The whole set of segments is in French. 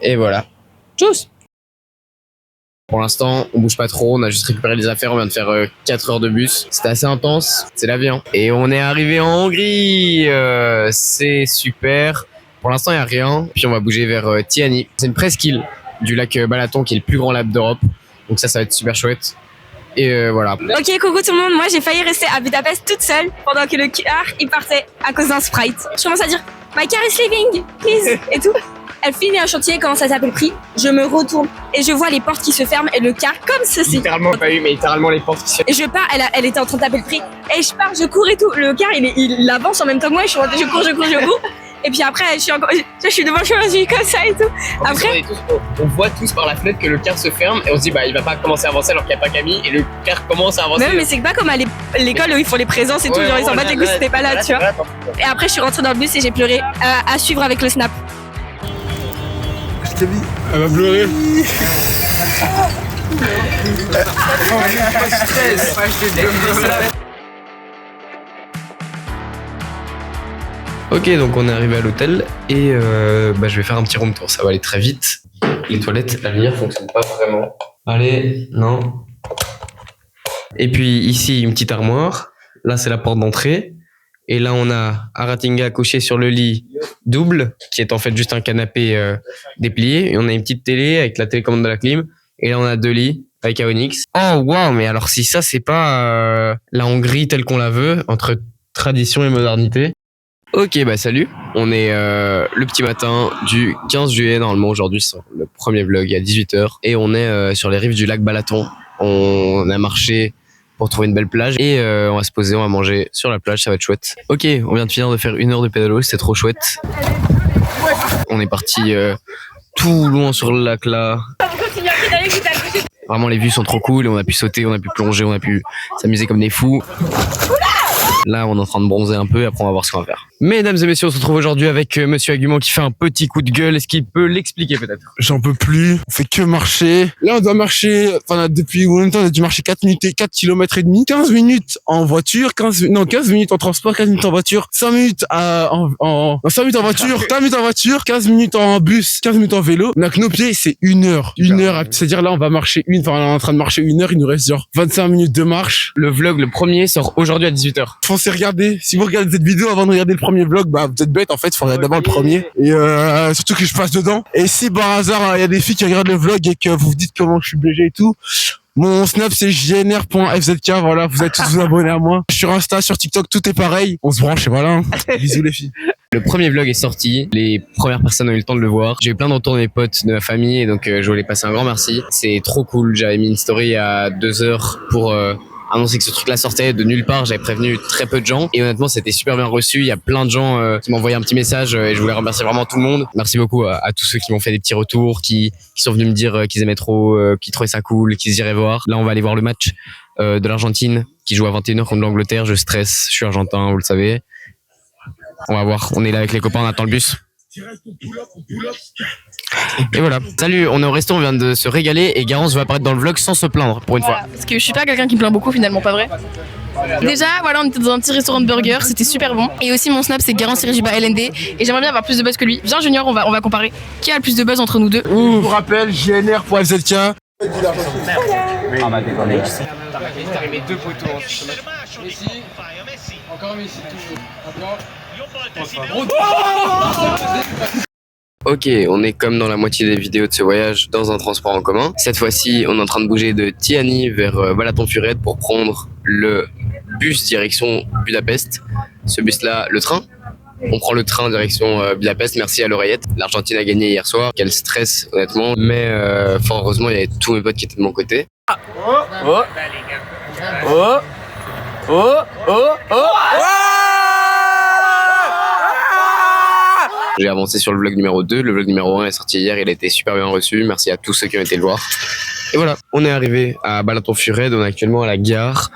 Et voilà. Tchuss. Pour l'instant, on bouge pas trop, on a juste récupéré les affaires, on vient de faire 4 heures de bus. C'était assez intense, c'est la vie. Hein. Et on est arrivé en Hongrie, c'est super. Pour l'instant, il n'y a rien, puis on va bouger vers Tiani. C'est une presqu'île du lac Balaton qui est le plus grand lac d'Europe. Donc ça va être super chouette. Et voilà. Ok, coucou tout le monde, moi j'ai failli rester à Budapest toute seule pendant que le car il partait à cause d'un Sprite. Je commence à dire « My car is leaving, please » et tout. Elle finit un chantier, commence à taper le prix. Je me retourne et je vois les portes qui se ferment et le car comme ceci. Littéralement pas eu, mais littéralement les portes qui se... Et je pars, elle était en train de taper le prix. Et je pars, je cours et tout. Le car il avance en même temps que moi. Je cours. Et puis après, je suis devant le chemin, je suis comme ça et tout. Après, on voit tous par la fenêtre que le car se ferme et on se dit bah il va pas commencer à avancer alors qu'il n'y a pas Camille et le car commence à avancer. Non mais c'est pas comme à l'école où ils font les présences et tout, genre ils s'en battent les couilles, c'était pas là, tu vois. Et après je suis rentrée dans le bus et j'ai pleuré à suivre avec le snap. Je t'ai vu. Elle va pleurer. Ok, donc on est arrivé à l'hôtel et je vais faire un petit room tour, ça va aller très vite. Les toilettes, la lumière fonctionne pas vraiment. Allez, non. Et puis ici, une petite armoire. Là, c'est la porte d'entrée. Et là, on a Aratinga couché sur le lit double, qui est en fait juste un canapé déplié. Et on a une petite télé avec la télécommande de la clim. Et là, on a 2 lits avec Aonix. Oh, waouh, mais alors si ça, c'est pas la Hongrie telle qu'on la veut, entre tradition et modernité. Ok, bah salut. On est le petit matin du 15 juillet. Normalement, aujourd'hui, c'est le premier vlog à 18h. Et on est sur les rives du lac Balaton. On a marché pour trouver une belle plage et on va se poser, on va manger sur la plage, ça va être chouette. Ok, on vient de finir de faire 1 heure de pédalo, c'était trop chouette. On est parti tout loin sur le lac là. Vraiment les vues sont trop cool et on a pu sauter, on a pu plonger, on a pu s'amuser comme des fous. Là, on est en train de bronzer un peu et après on va voir ce qu'on va faire. Mesdames et messieurs, on se retrouve aujourd'hui avec Monsieur Agumon qui fait un petit coup de gueule. Est-ce qu'il peut l'expliquer peut-être? J'en peux plus. On fait que marcher. Là, on doit marcher, depuis combien de temps? On a dû marcher 4 minutes et 4 km et demi. 15 minutes en voiture, 15 minutes en transport, 15 minutes en voiture, 5 minutes 5 minutes en voiture, 5 minutes en voiture, 15 minutes en bus, 15 minutes en vélo. Donc nos pieds, c'est 1 heure. 1 heure. C'est-à-dire là, on va marcher on est en train de marcher 1 heure, il nous reste genre 25 minutes de marche. Le vlog, le premier, sort aujourd'hui à 18h. Foncez regarder. Si vous regardez cette vidéo avant de regarder le premier vlog, bah vous êtes bête en fait, il faut regarder d'abord le premier. Et surtout que je passe dedans. Et si par hasard il y a des filles qui regardent le vlog et que vous vous dites comment je suis BG et tout, mon snap c'est jnr.fzk, voilà, vous êtes tous vous abonnés à moi. Sur Insta, sur TikTok, tout est pareil. On se branche et voilà. Bisous les filles. Le premier vlog est sorti, les premières personnes ont eu le temps de le voir. J'ai eu plein de retours de mes potes, de ma famille et donc je voulais passer un grand merci. C'est trop cool, j'avais mis une story à 2 heures pour annoncer que ce truc là sortait de nulle part, j'avais prévenu très peu de gens et honnêtement c'était super bien reçu, il y a plein de gens qui m'ont envoyé un petit message et je voulais remercier vraiment tout le monde. Merci beaucoup à tous ceux qui m'ont fait des petits retours, qui sont venus me dire qu'ils aimaient trop, qu'ils trouvaient ça cool, qu'ils iraient voir. Là on va aller voir le match de l'Argentine qui joue à 21h contre l'Angleterre, je stresse, je suis argentin, vous le savez. On va voir, on est là avec les copains, on attend le bus. Et voilà, salut, on est au resto, on vient de se régaler et Garance va apparaître dans le vlog sans se plaindre pour une fois. Parce que je suis pas quelqu'un qui me plaint beaucoup finalement, pas vrai. Déjà, voilà, on était dans un petit restaurant de burgers, c'était super bon. Et aussi mon snap c'est Garance-LND et j'aimerais bien avoir plus de buzz que lui. Viens Junior, on va comparer. Qui a le plus de buzz entre nous deux? Je vous rappelle, jnr.fzk. T'as remis 2 poteaux. Messi, encore Messi, toujours. Ok, on est comme dans la moitié des vidéos de ce voyage dans un transport en commun. Cette fois-ci, on est en train de bouger de Tiani vers Balaton-Furet pour prendre le bus direction Budapest. Ce bus-là, le train. On prend le train direction Budapest, merci à l'oreillette. L'Argentine a gagné hier soir, quel stress honnêtement. Mais fort heureusement, il y avait tous mes potes qui étaient de mon côté. J'ai avancé sur le vlog numéro 2, le vlog numéro 1 est sorti hier, il a été super bien reçu, merci à tous ceux qui ont été le voir. Et voilà, on est arrivé à Balaton-Furet, on est actuellement à la gare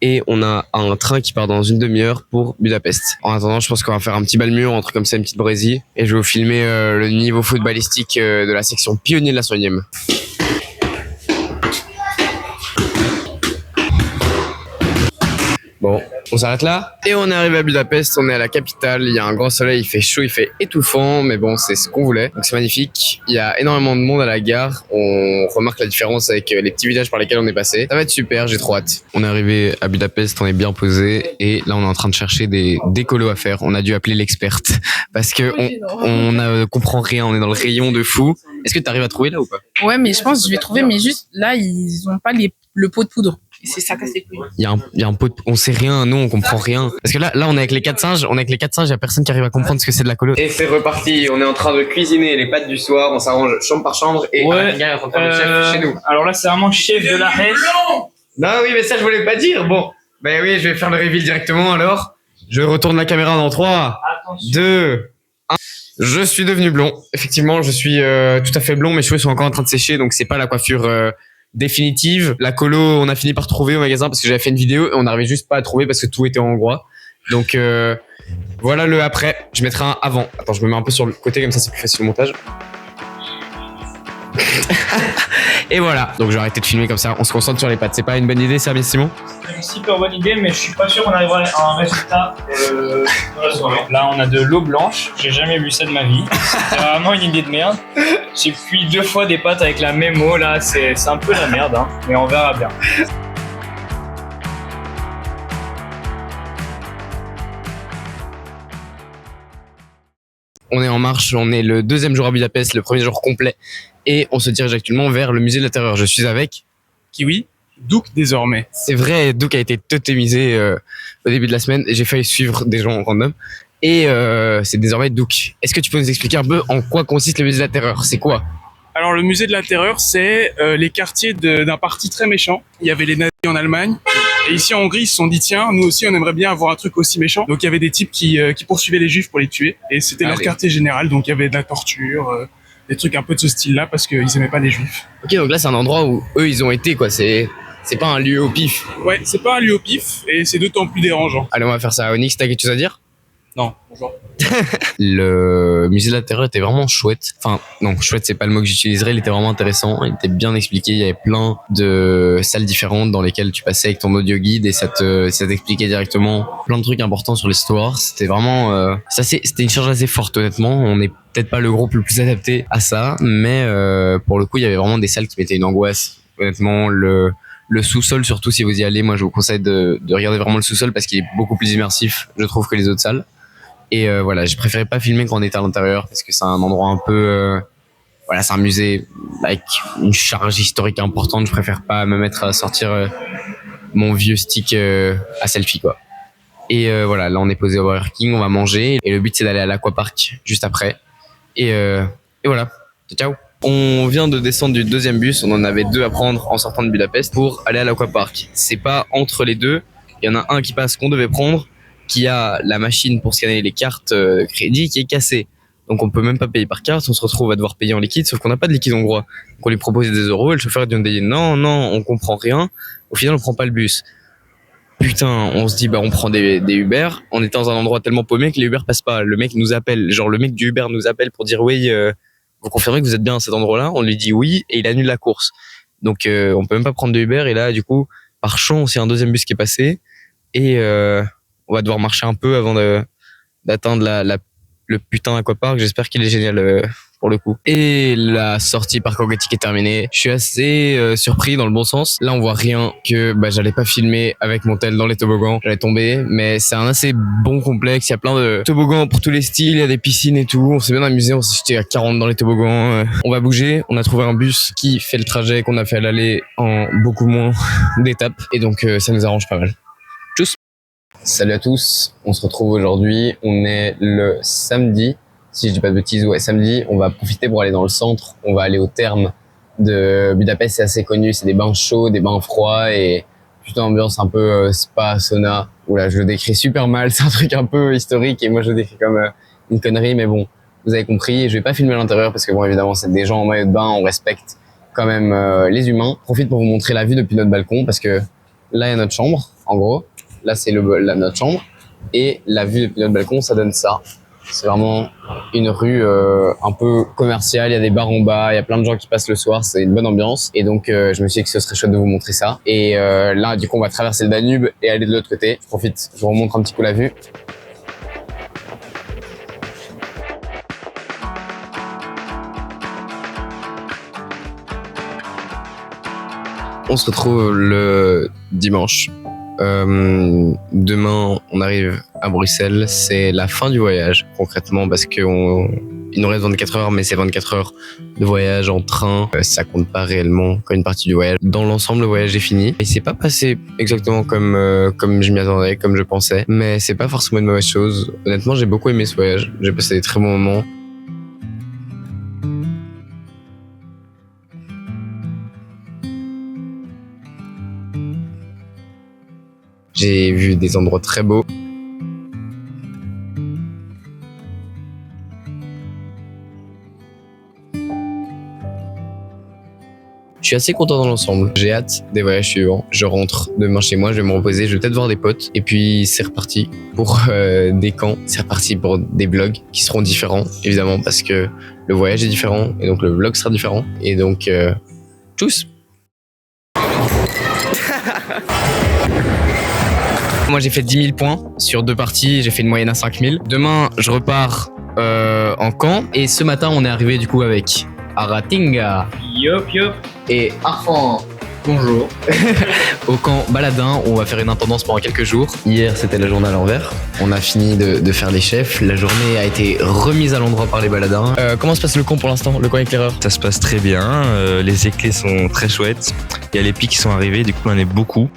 et on a un train qui part dans une demi-heure pour Budapest. En attendant, je pense qu'on va faire un petit balmure entre comme ça une petite brésie et je vais vous filmer le niveau footballistique de la section pionnier de la Soignème. Bon, On s'arrête là et on est arrivé à Budapest, on est à la capitale, il y a un grand soleil, il fait chaud, il fait étouffant, mais bon c'est ce qu'on voulait, donc c'est magnifique. Il y a énormément de monde à la gare, on remarque la différence avec les petits villages par lesquels on est passé. Ça va être super, j'ai trop hâte. On est arrivé à Budapest, on est bien posé et là on est en train de chercher des décolos à faire. On a dû appeler l'experte parce que comprend rien, on est dans le rayon de fou. Est-ce que tu arrives à trouver là ou pas? Ouais, mais je pense que je vais trouver, mais juste là, ils ont pas le pot de poudre. Et c'est ça casse les couilles. Il y a un pot on sait rien, nous on comprend rien. Parce que là on est avec les 4 singes, il y a personne qui arrive à comprendre ce que c'est de la colo. Et c'est reparti, on est en train de cuisiner les pâtes du soir, on s'arrange chambre par chambre et ouais, est en train de faire le chef chez nous. Alors là c'est vraiment chef de la Hesse. Non oui mais ça je voulais pas dire. Bon, ben oui, je vais faire le reveal directement alors. Je retourne la caméra dans 3, 2, 1. Je suis devenu blond. Effectivement, je suis tout à fait blond, mes cheveux sont encore en train de sécher, donc c'est pas la coiffure définitive. La colo, on a fini par trouver au magasin parce que j'avais fait une vidéo et on n'arrivait juste pas à trouver parce que tout était en hongrois. Donc voilà le après. Je mettrai un avant. Attends, je me mets un peu sur le côté comme ça, c'est plus facile au montage. Et voilà. Donc j'ai arrêté de filmer comme ça. On se concentre sur les pâtes. C'est pas une bonne idée, ça, bien Simon? C'est une super bonne idée, mais je suis pas sûr qu'on arrivera à un résultat dans la soirée. Là, on a de l'eau blanche. J'ai jamais vu ça de ma vie. C'est vraiment une idée de merde. J'ai cuit 2 fois des pâtes avec la même eau. Là, c'est un peu la merde, hein, mais on verra bien. On est en marche, on est le 2e jour à Budapest, le 1er jour complet, et on se dirige actuellement vers le musée de la Terreur. Je suis avec Kiwi, Douk désormais. C'est vrai, Douk a été totémisé au début de la semaine, et j'ai failli suivre des gens random, et c'est désormais Douk. Est-ce que tu peux nous expliquer un peu en quoi consiste le musée de la Terreur? C'est quoi? Alors le musée de la Terreur, c'est les quartiers d'un parti très méchant. Il y avait les nazis en Allemagne. Et ici en Hongrie, ils se sont dit tiens, nous aussi on aimerait bien avoir un truc aussi méchant. Donc il y avait des types qui poursuivaient les juifs pour les tuer. Et c'était leur quartier général, donc il y avait de la torture, des trucs un peu de ce style-là parce qu'ils aimaient pas les juifs. Ok, donc là c'est un endroit où eux ils ont été quoi, c'est pas un lieu au pif. Ouais, c'est pas un lieu au pif et c'est d'autant plus dérangeant. Allez, on va faire ça. Onyx, t'as quelque chose à dire? Non, bonjour. Le musée de la Terreur était vraiment chouette. Enfin, non, chouette, c'est pas le mot que j'utiliserais. Il était vraiment intéressant. Il était bien expliqué. Il y avait plein de salles différentes dans lesquelles tu passais avec ton audio guide et ça t'expliquait directement plein de trucs importants sur l'histoire. C'était vraiment, c'était une charge assez forte, honnêtement. On n'est peut-être pas le groupe le plus adapté à ça, mais pour le coup, il y avait vraiment des salles qui mettaient une angoisse. Honnêtement, le sous-sol, surtout si vous y allez, moi je vous conseille de regarder vraiment le sous-sol parce qu'il est beaucoup plus immersif, je trouve, que les autres salles. Et voilà, j'ai préféré pas filmer quand on était à l'intérieur parce que c'est un endroit un peu, voilà, c'est un musée avec une charge historique importante. Je préfère pas me mettre à sortir mon vieux stick à selfie quoi. Et voilà, là on est posé au Burger King, on va manger et le but c'est d'aller à l'Aquapark juste après. Et voilà, ciao. On vient de descendre du 2e bus, on en avait 2 à prendre en sortant de Budapest pour aller à l'Aquapark. C'est pas entre les deux, il y en a un qui passe qu'on devait prendre, qui a la machine pour scanner les cartes crédit qui est cassée. Donc on peut même pas payer par carte, on se retrouve à devoir payer en liquide, sauf qu'on n'a pas de liquide hongrois. Donc on lui propose des euros et le chauffeur dit non, on comprend rien. Au final on prend pas le bus. Putain, on se dit on prend des Uber. On est dans un endroit tellement paumé que les Uber passent pas. Le mec nous appelle, genre le mec du Uber nous appelle pour dire oui, vous confirmez que vous êtes bien à cet endroit-là? On lui dit oui et il annule la course. Donc on peut même pas prendre de Uber et là du coup par chance il y a un 2e bus qui est passé et on va devoir marcher un peu avant d'atteindre le putain d'Aquapark. J'espère qu'il est génial pour le coup. Et la sortie parc aquatique est terminée. Je suis assez surpris dans le bon sens. Là, on voit rien que j'allais pas filmer avec mon tel dans les toboggans. J'allais tomber, mais c'est un assez bon complexe. Il y a plein de toboggans pour tous les styles. Il y a des piscines et tout. On s'est bien amusé. On s'est jeté à 40 dans les toboggans. On va bouger. On a trouvé un bus qui fait le trajet qu'on a fait à l'aller en beaucoup moins d'étapes. Et donc, ça nous arrange pas mal. Tchuss. Salut à tous, on se retrouve aujourd'hui, on est le samedi, si je dis pas de bêtises, ouais samedi, on va profiter pour aller dans le centre, on va aller au thermes de Budapest, c'est assez connu, c'est des bains chauds, des bains froids et plutôt ambiance un peu spa, sauna, oula je le décris super mal, c'est un truc un peu historique et moi je le décris comme une connerie mais bon, vous avez compris, je vais pas filmer à l'intérieur parce que bon évidemment c'est des gens en maillot de bain, on respecte quand même les humains. Je profite pour vous montrer la vue depuis notre balcon parce que là il y a notre chambre, en gros. Là, c'est notre chambre. Et la vue depuis notre balcon, ça donne ça. C'est vraiment une rue un peu commerciale, il y a des bars en bas, il y a plein de gens qui passent le soir, c'est une bonne ambiance. Et donc je me suis dit que ce serait chouette de vous montrer ça. Et là du coup on va traverser le Danube et aller de l'autre côté. Je profite, je vous remontre un petit peu la vue. On se retrouve le dimanche. Demain, on arrive à Bruxelles. C'est la fin du voyage, concrètement, parce qu'il nous reste 24 heures, mais c'est 24 heures de voyage en train. Ça compte pas réellement comme une partie du voyage. Dans l'ensemble, le voyage est fini. Et c'est pas passé exactement comme je m'y attendais, comme je pensais. Mais c'est pas forcément une mauvaise chose. Honnêtement, j'ai beaucoup aimé ce voyage. J'ai passé des très bons moments. J'ai vu des endroits très beaux. Je suis assez content dans l'ensemble. J'ai hâte des voyages suivants. Je rentre demain chez moi, je vais me reposer, je vais peut-être voir des potes. Et puis c'est reparti pour des camps. C'est reparti pour des vlogs qui seront différents, évidemment, parce que le voyage est différent et donc le vlog sera différent. Et donc, tchuss. Moi j'ai fait 10 000 points sur 2 parties, j'ai fait une moyenne à 5 000. Demain je repars en camp et ce matin on est arrivé du coup avec Aratinga Yop yop. et Arfan. Bonjour. Au camp Baladin, on va faire une intendance pendant quelques jours. Hier c'était la journée à l'envers. On a fini de faire les chefs. La journée a été remise à l'endroit par les baladins. Comment se passe le camp pour l'instant, le camp éclaireur? Ça se passe très bien, les éclairs sont très chouettes. Il y a les pics qui sont arrivés, du coup on en est beaucoup.